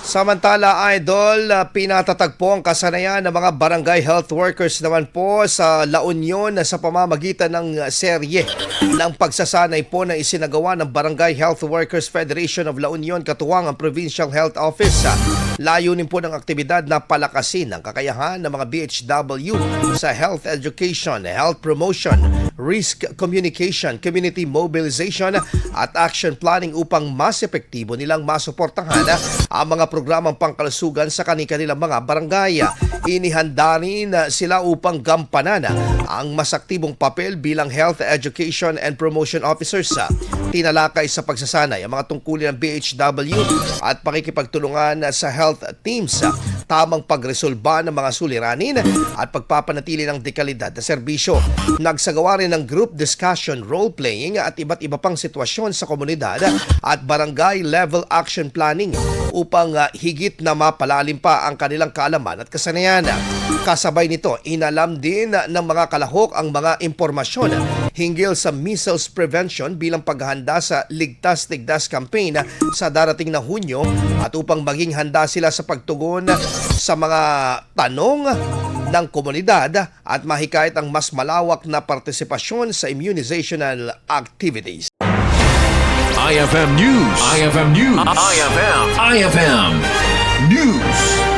Samantala, Idol, pinatatagpo ang kasanayan ng mga barangay health workers naman po sa La Union sa pamamagitan ng serye ng pagsasanay po na isinagawa ng Barangay Health Workers Federation of La Union katuwang ang Provincial Health Office. Layunin po ng aktibidad na palakasin ang kakayahan ng mga BHW sa health education, health promotion, risk communication, community mobilization at action planning upang mas epektibo nilang masuportahan ang mga programang pangkalusugan sa kanilang mga barangay. Inihanda rin sila upang gampanan ang mas aktibong papel bilang health education and promotion officers. Tinalakay sa pagsasanay ang mga tungkulin ng BHW at pakikipagtulungan sa health teams, tamang pagresolba ng mga suliranin at pagpapanatili ng dekalidad na serbisyo. Nagsagawa rin ng group discussion, role-playing at iba't iba pang sitwasyon sa komunidad at barangay level action planning upang higit na mapalalim pa ang kanilang kaalaman at kasanayan. Kasabay nito, inalam din ng mga kalahok ang mga impormasyon hinggil sa measles prevention bilang paghahanda sa Ligtas-Ligtas campaign sa darating na Hunyo at upang maging handa sila sa pagtugon sa mga tanong ng komunidad at mahikayat ang mas malawak na partisipasyon sa immunizational activities. IFM News. IFM News. IFM News.